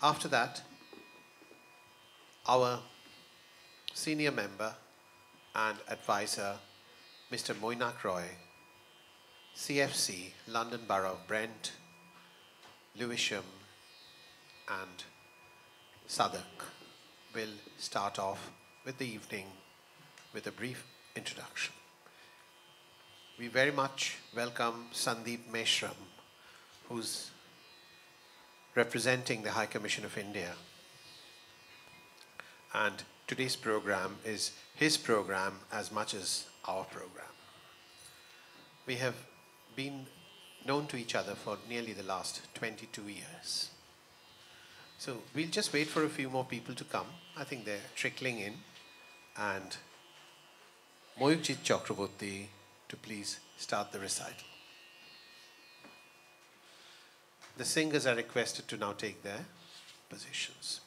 After that, our senior member and advisor, Mr. Moinak Roy, CFC, London Borough of Brent, Lewisham and Southwark, will start off with the evening with a brief introduction. We very much welcome Sandeep Meshram, who's representing the High Commission of India. And today's program is his program as much as our program. We have been known to each other for nearly the last 22 years. So we'll just wait for a few more people to come. I think they're trickling in. And Moyukjit Chakraborty to please start the recital. The singers are requested to now take their positions.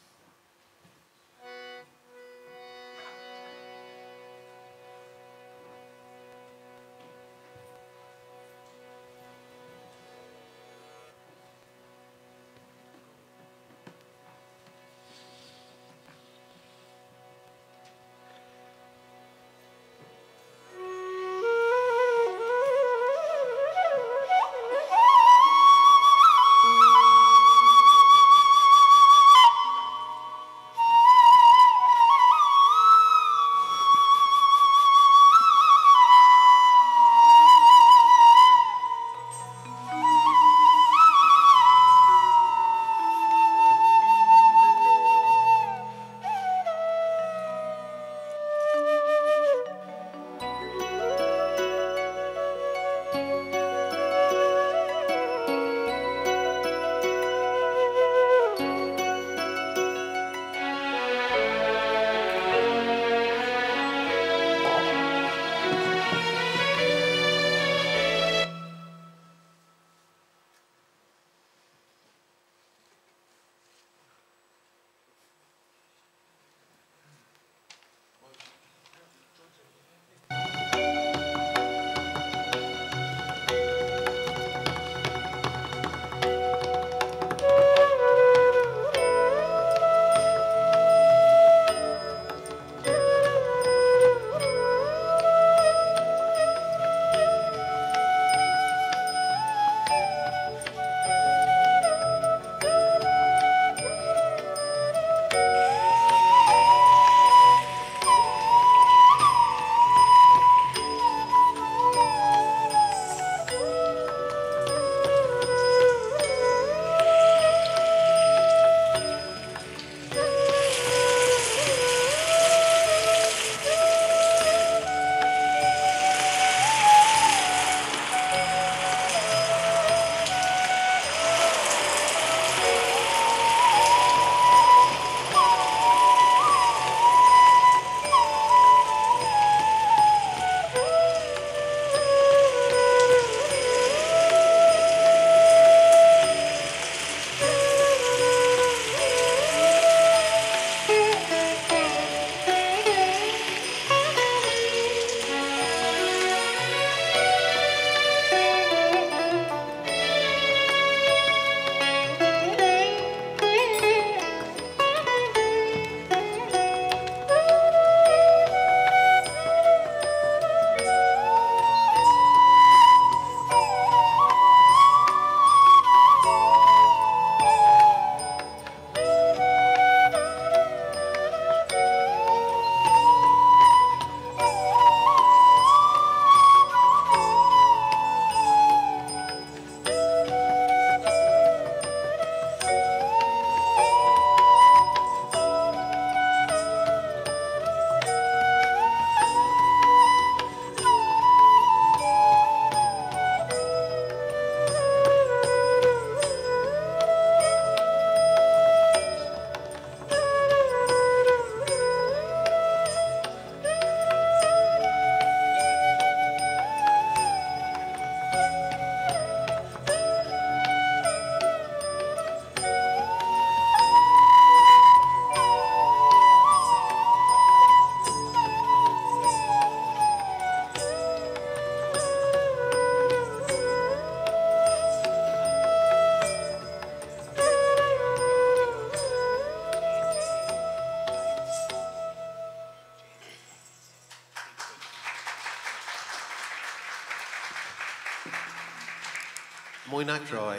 Moinak Roy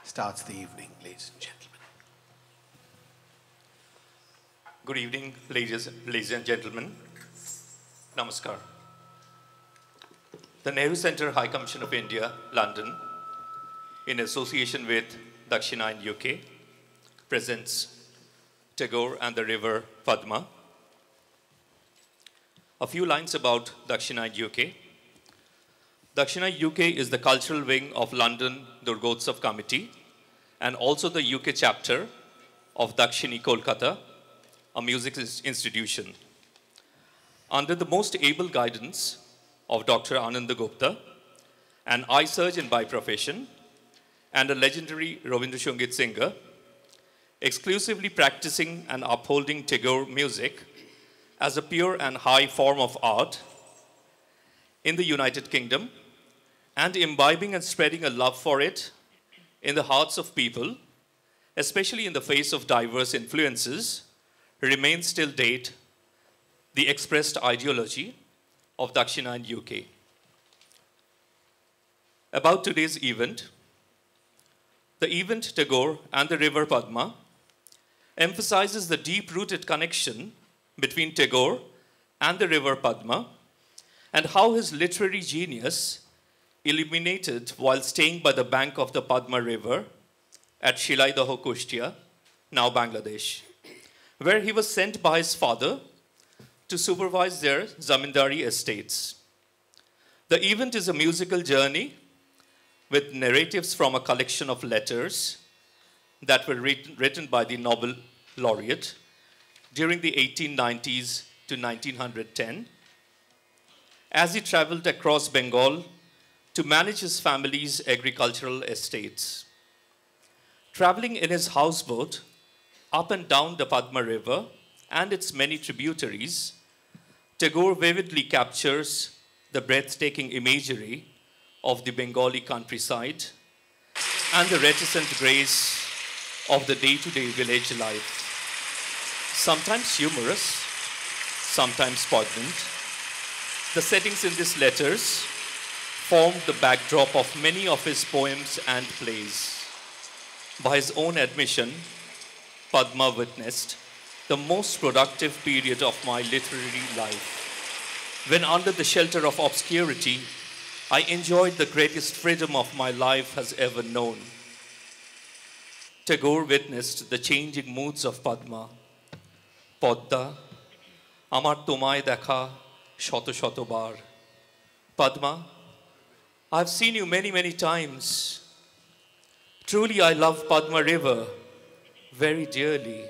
starts the evening, ladies and gentlemen. Good evening, ladies and gentlemen. Namaskar. The Nehru Centre High Commission of India, London, in association with Dakshina in UK, presents Tagore and the River Padma. A few lines about Dakshina in UK. Dakshina UK is the cultural wing of London Durgotsav Committee and also the UK chapter of Dakshini Kolkata, a music institution. Under the most able guidance of Dr. Ananda Gupta, an eye surgeon by profession and a legendary Rabindra Sangeet singer, exclusively practicing and upholding Tagore music as a pure and high form of art in the United Kingdom, and imbibing and spreading a love for it in the hearts of people, especially in the face of diverse influences, remains till date the expressed ideology of Dakshina in UK. About today's event, the event Tagore and the River Padma emphasizes the deep-rooted connection between Tagore and the River Padma and how his literary genius illuminated while staying by the bank of the Padma River at Shilaidaho, Kushtia, now Bangladesh, where he was sent by his father to supervise their zamindari estates. The event is a musical journey with narratives from a collection of letters that were written by the Nobel laureate during the 1890s to 1910, as he traveled across Bengal to manage his family's agricultural estates. Traveling in his houseboat up and down the Padma River and its many tributaries, Tagore vividly captures the breathtaking imagery of the Bengali countryside and the reticent grace of the day-to-day village life. Sometimes humorous, sometimes poignant, the settings in these letters formed the backdrop of many of his poems and plays. By his own admission, Padma witnessed the most productive period of my literary life, when under the shelter of obscurity, I enjoyed the greatest freedom of my life has ever known. Tagore witnessed the changing moods of Padma. Padda, amar tomaye dekha shoto shoto bar. Padma, I've seen you many, many times. Truly, I love Padma River very dearly.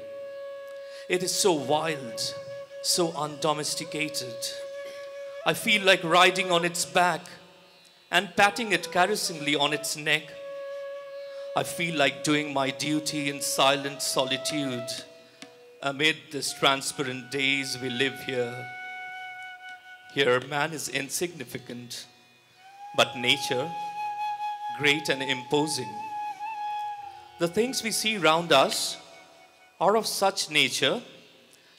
It is so wild, so undomesticated. I feel like riding on its back and patting it caressingly on its neck. I feel like doing my duty in silent solitude amid these transparent days we live here. Here, man is insignificant, but nature, great and imposing. The things we see round us are of such nature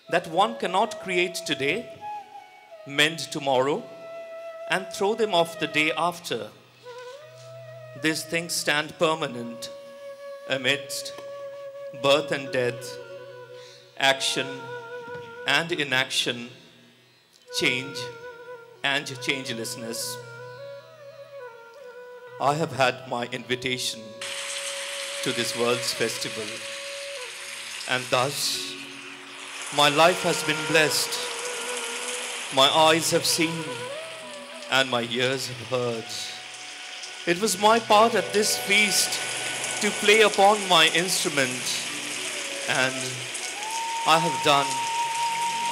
that one cannot create today, mend tomorrow, and throw them off the day after. These things stand permanent amidst birth and death, action and inaction, change and changelessness. I have had my invitation to this world's festival, and thus my life has been blessed. My eyes have seen and my ears have heard. It was my part at this feast to play upon my instrument, and I have done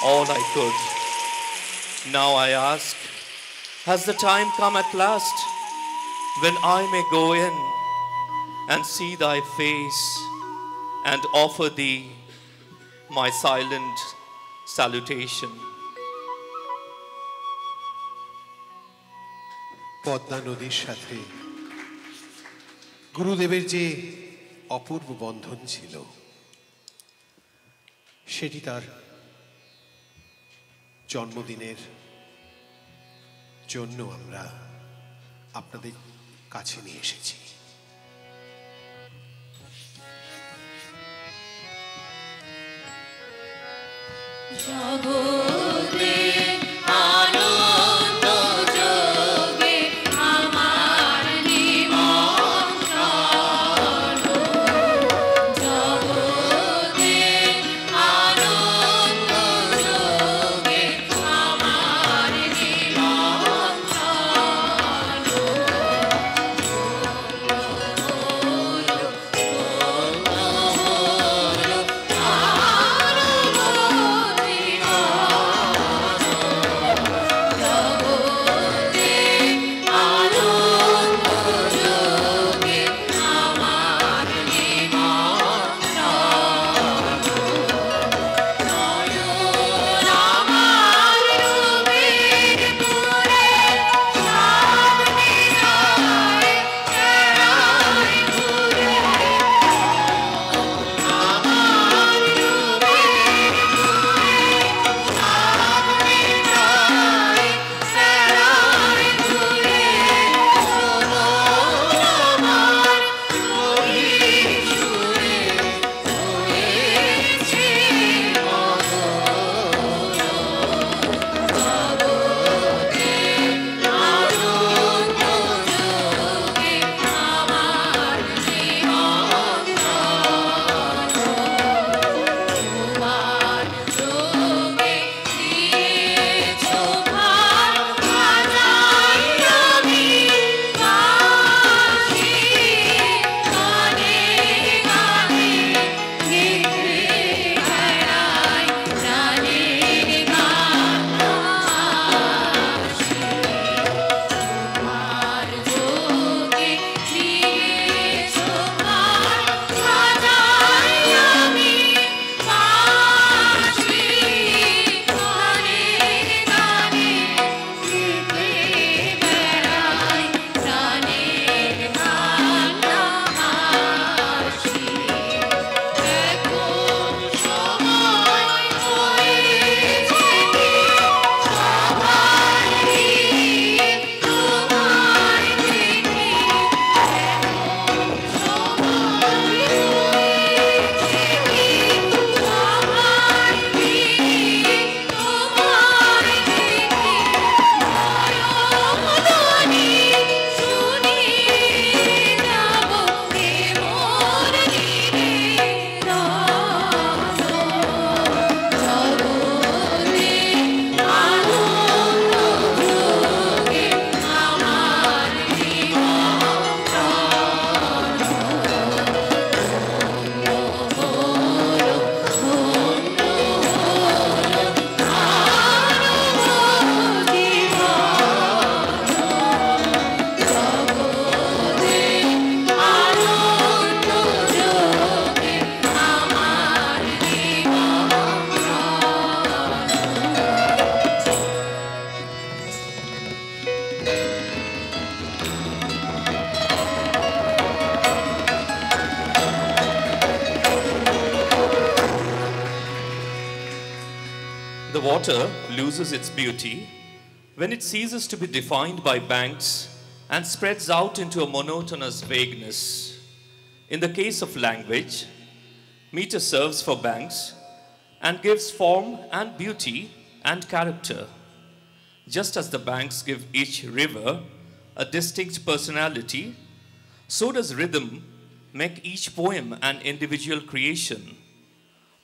all I could. Now I ask, has the time come at last when I may go in and see thy face and offer thee my silent salutation? Padma নদীর সাথে গুরুদেবের যে অপূর্ব বন্ধন ছিল, সেটি তার জন্মদিনের জন্য আমরা আপনাদের কাছে নিয়ে এসেছি। জগতে আনন্দ যোগে আমার নিমন্ত্রণ, জগতে আনন্দ যোগে আমার নিমন্ত্রণ, The water loses its beauty when it ceases to be defined by banks and spreads out into a monotonous vagueness. In the case of language, meter serves for banks and gives form and beauty and character. Just as the banks give each river a distinct personality, so does rhythm make each poem an individual creation.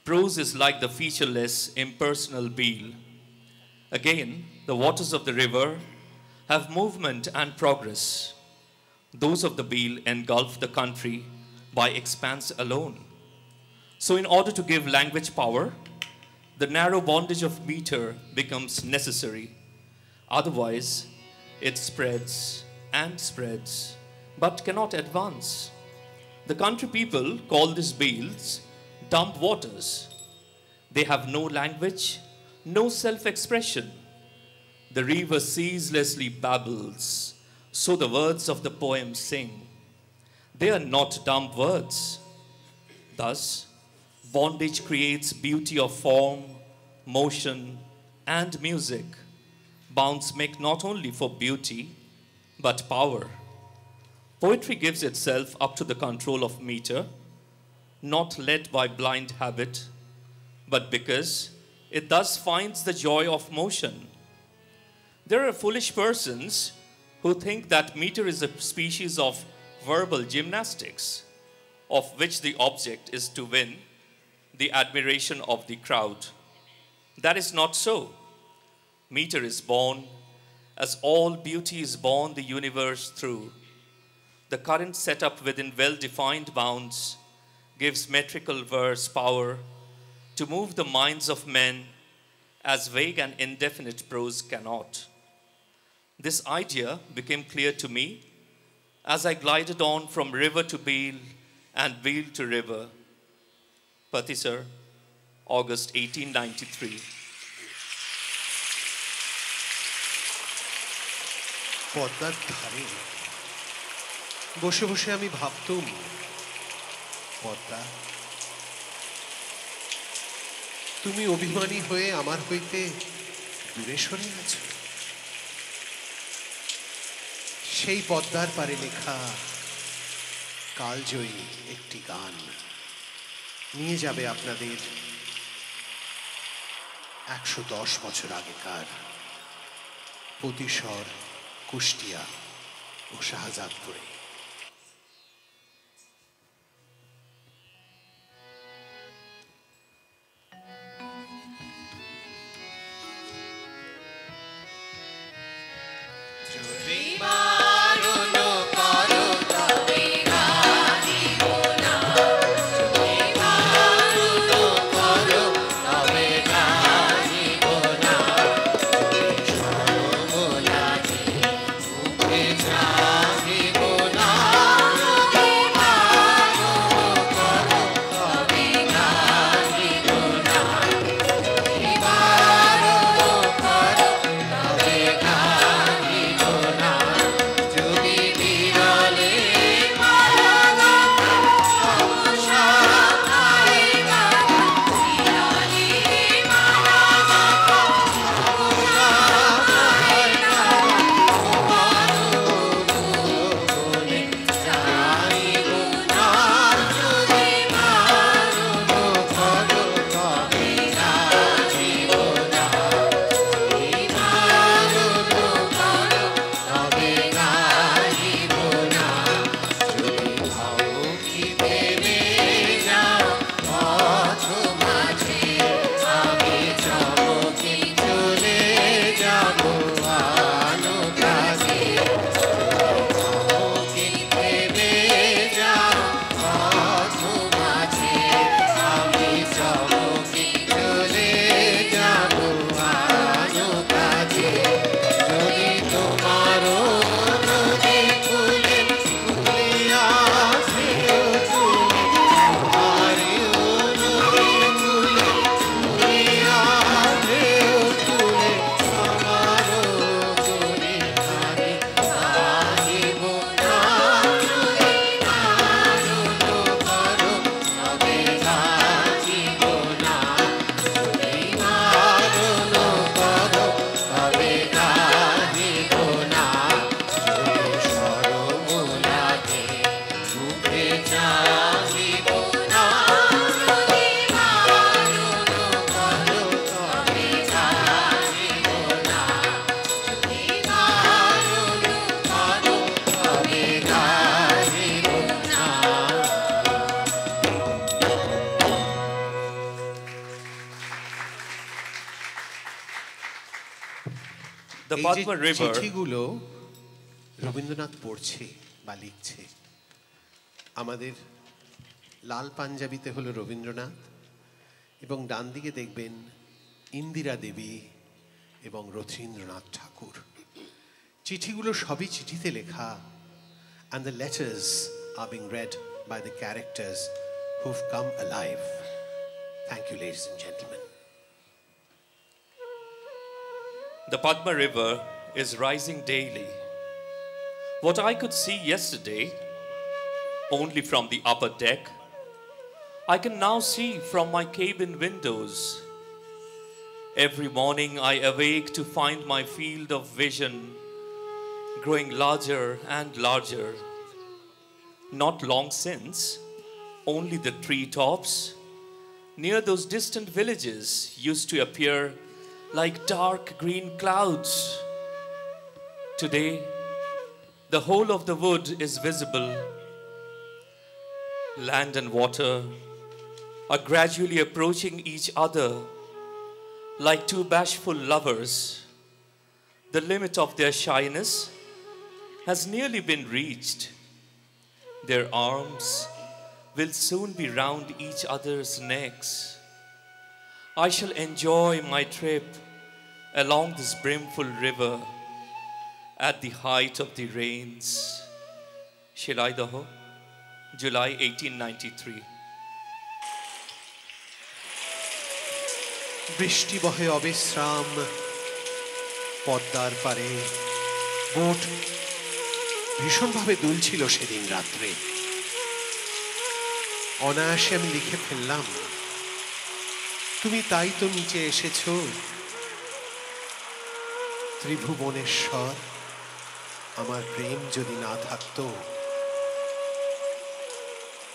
Prose is like the featureless, impersonal Beal. Again, the waters of the river have movement and progress. Those of the Beal engulf the country by expanse alone. So in order to give language power, the narrow bondage of meter becomes necessary. Otherwise, it spreads and spreads, but cannot advance. The country people call these Beals dump waters. They have no language, no self-expression. The river ceaselessly babbles, so the words of the poem sing. They are not dumb words. Thus, bondage creates beauty of form, motion, and music. Bounds make not only for beauty, but power. Poetry gives itself up to the control of meter, not led by blind habit, but because it thus finds the joy of motion. There are foolish persons who think that meter is a species of verbal gymnastics, of which the object is to win the admiration of the crowd. That is not so. Meter is born, as all beauty is born the universe through. The current set up within well-defined bounds gives metrical verse power to move the minds of men as vague and indefinite prose cannot. This idea became clear to me as I glided on from river to Beel and Beel to river. Patisar, August 1893. পদ্মার ধারে বসে বসে আমি ভাবতুম, পদ্মা, তুমি অভিমানী হয়ে আমার হইতে দূরে সরে আছো। সেই পদ্মার পারে লেখা কালজয়ী একটি গান নিয়ে যাবে আপনাদের 110 বছর আগেকার প্রতিশর, কুষ্টিয়া ও শাহজাদপুরে। The Padma River. চিঠিগুলো রবীন্দ্রনাথ পড়ছে বা লিখছে। আমাদের লাল পাঞ্জাবিতে হলো রবীন্দ্রনাথ এবং ডান দিকে দেখবেন ইন্দিরা দেবী এবং রথীন্দ্রনাথ ঠাকুর। চিঠিগুলো সবই চিঠিতে লেখা, and the letters are being read by the characters who've come alive. Thank you, ladies and gentlemen. The Padma River is rising daily. What I could see yesterday only from the upper deck, I can now see from my cabin windows. Every morning I awake to find my field of vision growing larger and larger. Not long since, only the treetops near those distant villages used to appear like dark green clouds. Today, the whole of the wood is visible. Land and water are gradually approaching each other like two bashful lovers. The limit of their shyness has nearly been reached. Their arms will soon be round each other's necks. I shall enjoy my trip along this brimful river at the height of the rains. Shilaidaho, July 1893. বৃষ্টি বহে অবিশ্রাম পদ্মার পারে boat ভীষণভাবে দুলছিল সেদিন রাত্রে অনায়াসে আমি লিখে ফেললাম তুমি তাই তো নিচে এসেছো ত্রিভুবনেশ্বর আমার প্রেম যদি না থাকতো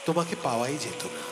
তোমাকে পাওয়াই যেত না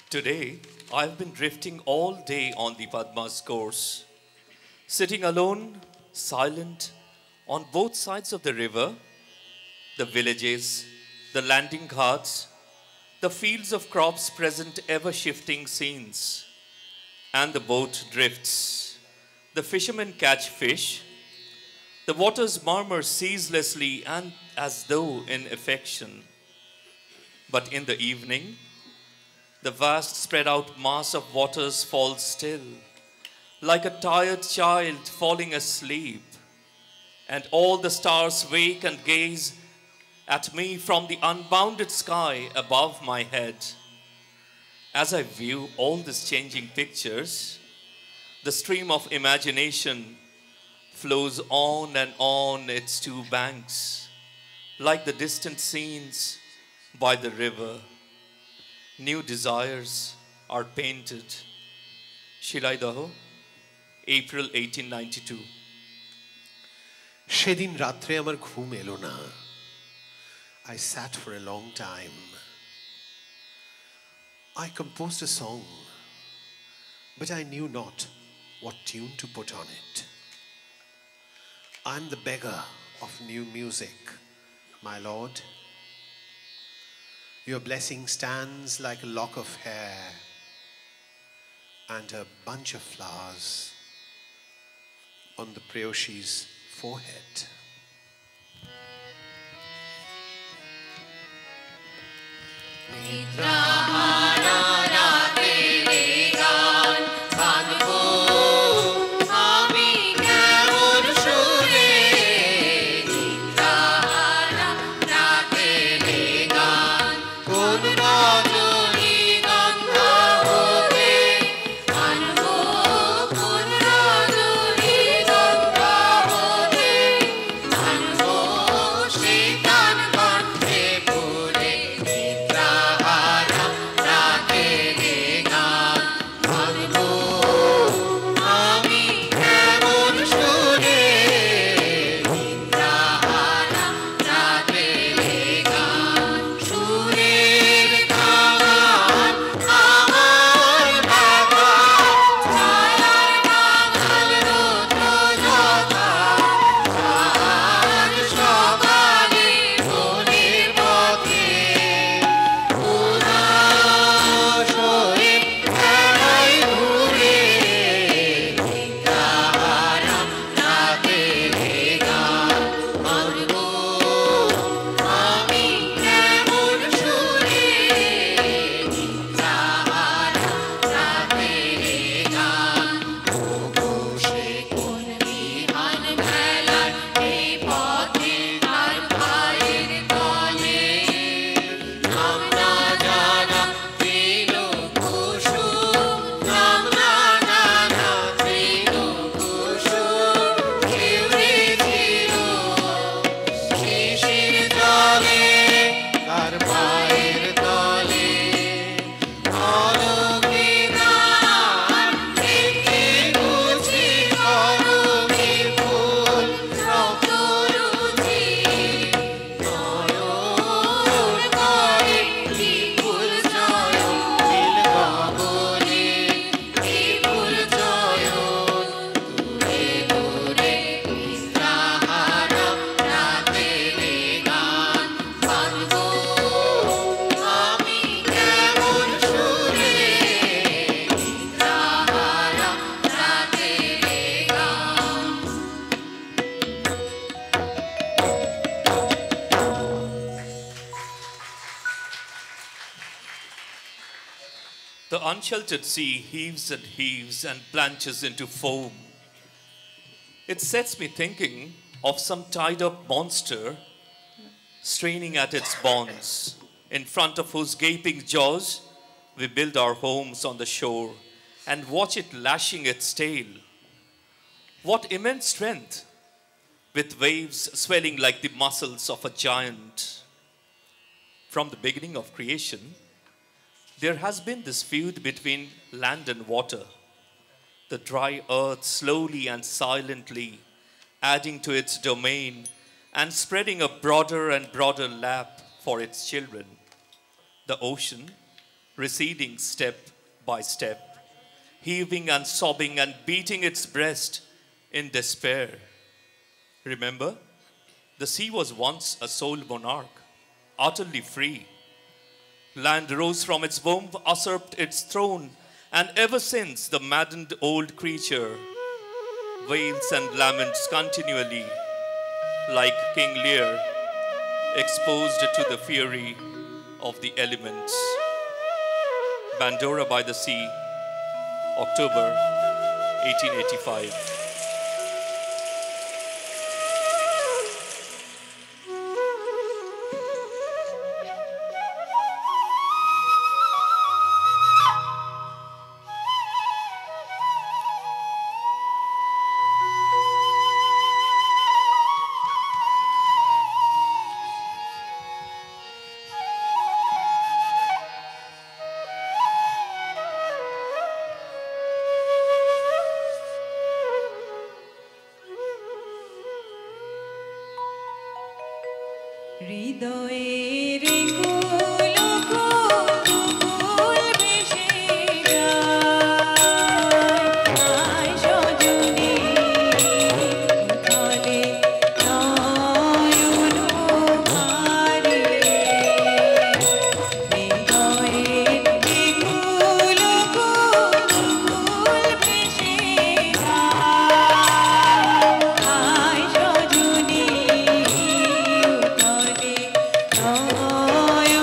Today, I've been drifting all day on the Padma's course, sitting alone, silent, on both sides of the river, the villages, the landing ghats, the fields of crops present ever shifting scenes, and the boat drifts. The fishermen catch fish, the waters murmur ceaselessly and as though in affection. But in the evening, the vast spread out mass of waters falls still, like a tired child falling asleep, and all the stars wake and gaze at me from the unbounded sky above my head. As I view all these changing pictures, the stream of imagination flows on and on its two banks, like the distant scenes by the river. New desires are painted. Shilaidaho, April 1892. সেদিন রাত্রে আমার ঘুম এলো না। I sat for a long time. I composed a song, but I knew not what tune to put on it. I'm the beggar of new music, my Lord. Your blessing stands like a lock of hair and a bunch of flowers on the Prayoshi's forehead. The unsheltered sea heaves and blanches into foam. It sets me thinking of some tied up monster straining at its bonds, in front of whose gaping jaws we build our homes on the shore and watch it lashing its tail. What immense strength, with waves swelling like the muscles of a giant. From the beginning of creation, there has been this feud between land and water, the dry earth slowly and silently adding to its domain and spreading a broader and broader lap for its children. The ocean, receding step by step, heaving and sobbing and beating its breast in despair. Remember, the sea was once a sole monarch, utterly free. Land rose from its womb, usurped its throne, and ever since the maddened old creature wails and laments continually, like King Lear, exposed to the fury of the elements. Bandora by the Sea, October 1885. হৃদয়ের কুল ভেসে যায় সজনী উথলে নয়ন ভারে হৃদয়ের কুল ভেসে যায় সজনী উথলে নয়ন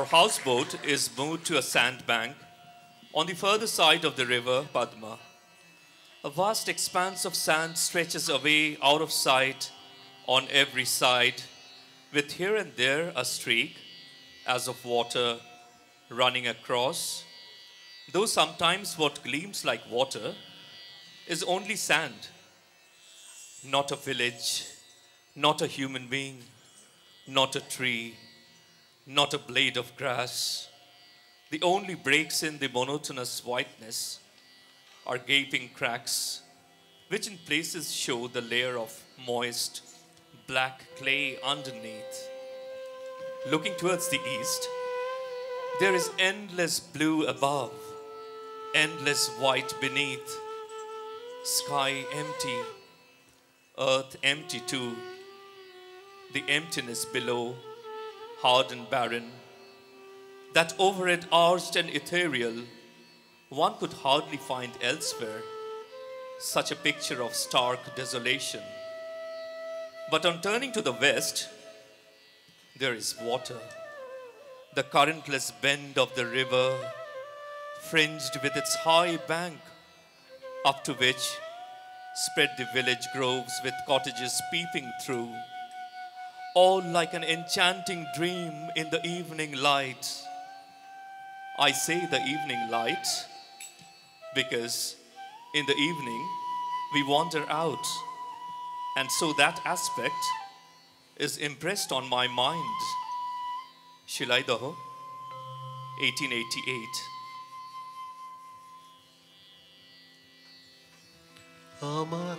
houseboat is moored to a sandbank on the further side of the river Padma. A vast expanse of sand stretches away out of sight on every side, with here and there a streak as of water running across, though sometimes what gleams like water is only sand, not a village, not a human being, not a tree, not a blade of grass. The only breaks in the monotonous whiteness are gaping cracks, which in places show the layer of moist, black clay underneath. Looking towards the east, there is endless blue above, endless white beneath, sky empty, earth empty too, the emptiness below, hard and barren, that over it arched and ethereal, one could hardly find elsewhere such a picture of stark desolation. But on turning to the west, there is water, the currentless bend of the river, fringed with its high bank, up to which spread the village groves with cottages peeping through, all like an enchanting dream in the evening light. I say the evening light because in the evening we wander out, and so that aspect is impressed on my mind. Shilaidaho, 1888. আমার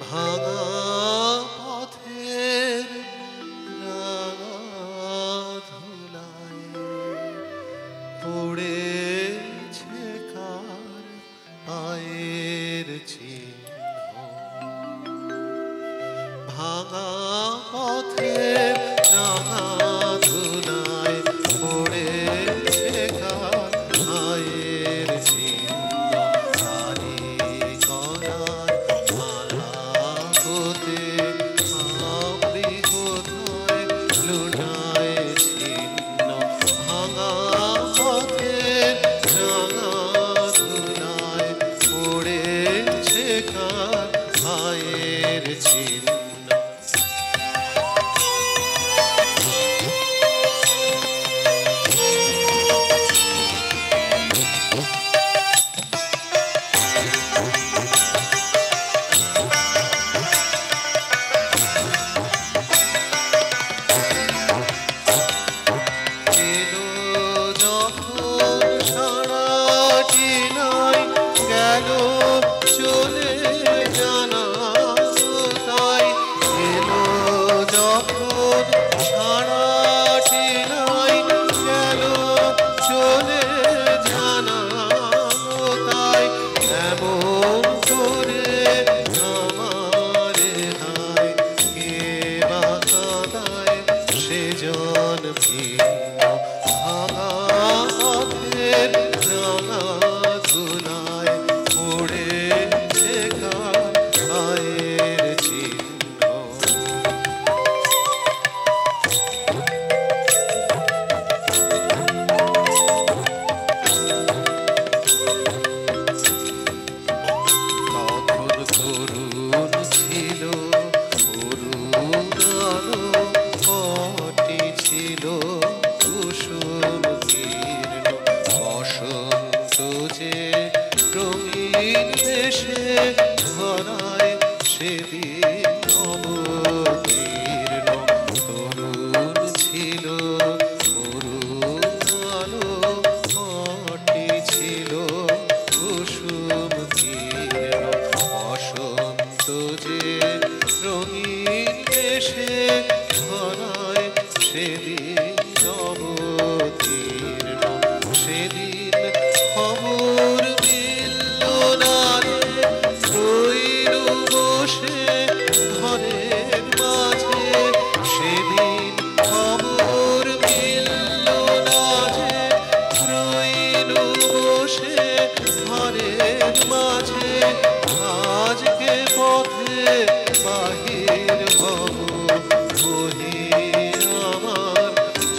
ভাঙা পথের রাঙা ধুলায় পড়েছে কার পায়ের চিহ্ন, ভাঙা পথের রাঙা ধুলায় পড়েছে কার পায়ের চিহ্ন,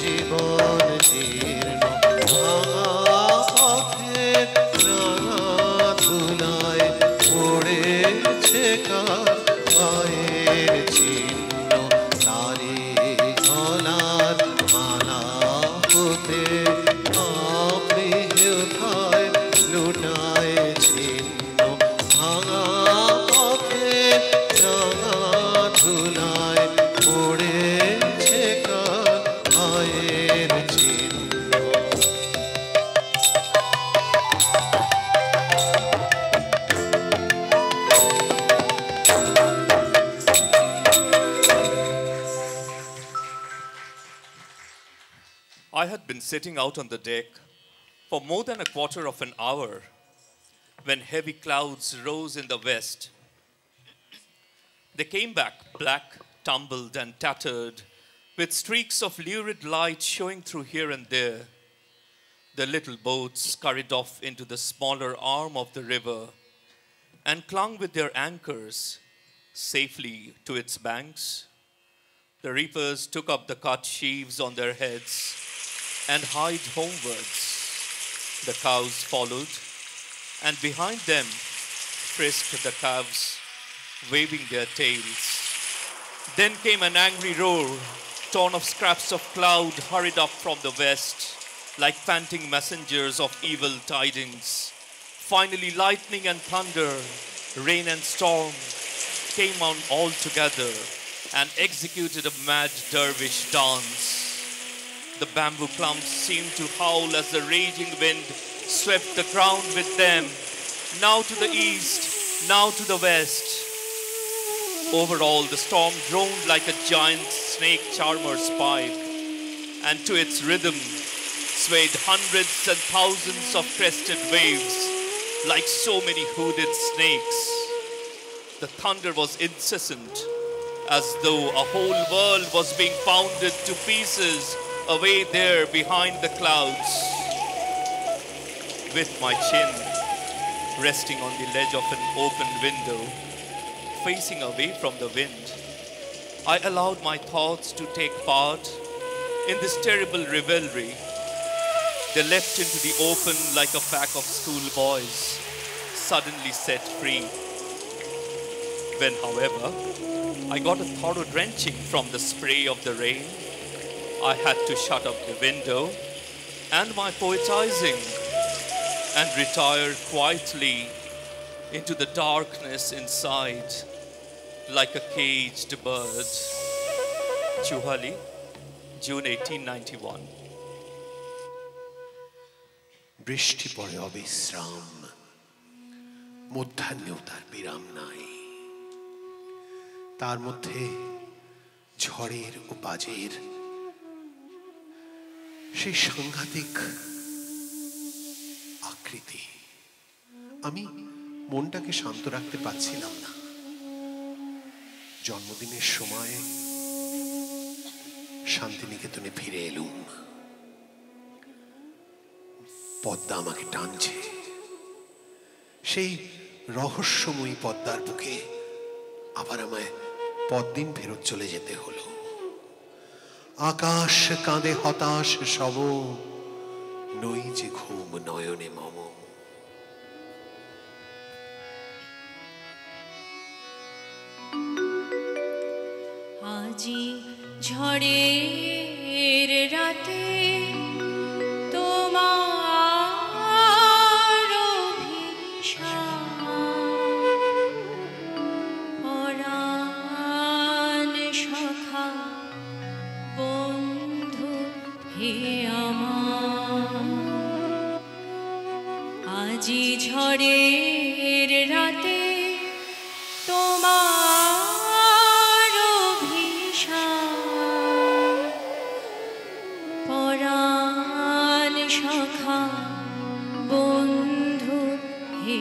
জীবন been sitting out on the deck for more than a quarter of an hour when heavy clouds rose in the west. They came back black, tumbled, and tattered, with streaks of lurid light showing through here and there. The little boats scurried off into the smaller arm of the river and clung with their anchors safely to its banks. The reapers took up the cut sheaves on their heads and hied homewards. The cows followed, and behind them frisked the calves, waving their tails. Then came an angry roar, torn of scraps of cloud hurried up from the west, like panting messengers of evil tidings. Finally, lightning and thunder, rain and storm came on all together and executed a mad dervish dance. The bamboo clumps seemed to howl as the raging wind swept the ground with them, now to the east, now to the west. Over all, the storm droned like a giant snake charmer's pipe, and to its rhythm swayed hundreds and thousands of crested waves like so many hooded snakes. The thunder was incessant, as though a whole world was being pounded to pieces away there behind the clouds. With my chin resting on the ledge of an open window, facing away from the wind, I allowed my thoughts to take part in this terrible revelry. They leapt into the open like a pack of schoolboys, suddenly set free. When, however, I got a thorough drenching from the spray of the rain, I had to shut up the window and my poetizing and retire quietly into the darkness inside like a caged bird. Chuhali, June 1891. বৃষ্টি পড়ে অবিশ্রাম, মধ্যাহ্নেও তার বিরাম নাই। তার মধ্যে ঝড়ের ও বাজের সেই সাংঘাতিক আকৃতি। আমি মনটাকে শান্ত রাখতে পারছিলাম না। জন্মদিনের সময় শান্তিনিকেতনে ফিরে এলুম। পদ্মা আমাকে টানছে, সেই রহস্যময়ী পদ্মার বুকে আবার আমায় পরদিন ফেরত চলে যেতে হলো। আকাশ কাঁদে হতাশ সব, নই যে ঘুম নয়নে মম। আজি ঝড়ের রাতে তোমার অভিশাপ, পরাণ সখা বন্ধু হে আমার। আজি ঝড়ের রাতে তোমার অভিশাপ, পরাণ সখা বন্ধু হে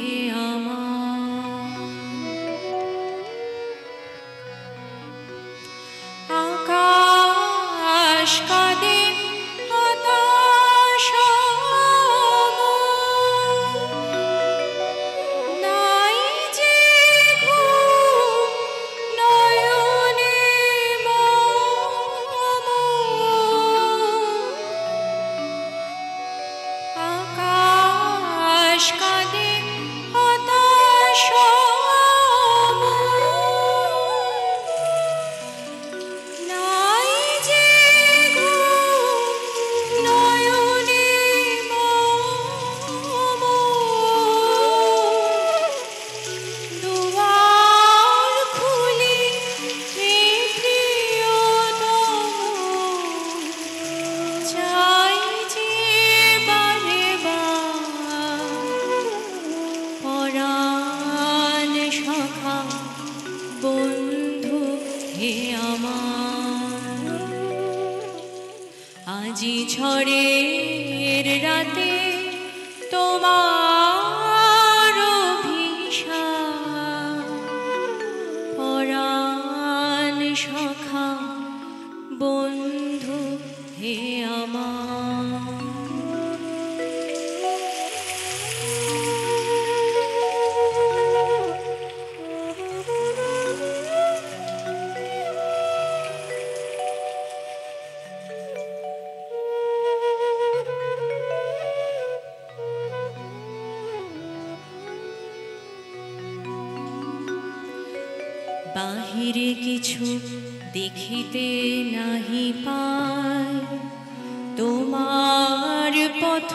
আমার। আকাশ কাঁদে হতাশ নাই যে ঘুম নয়নে মম। আকাশ কাঁদে হতাশ নাই যে ঘুম নয়নে মম। দুয়ার খুলি হে প্রিয়তম, চাই যে বারে বার, পরাণ সখা বন্ধু হে আমার। আজি ঝড়ে বাহিরে কিছু দেখিতে নাহি পায়, তোমার পথ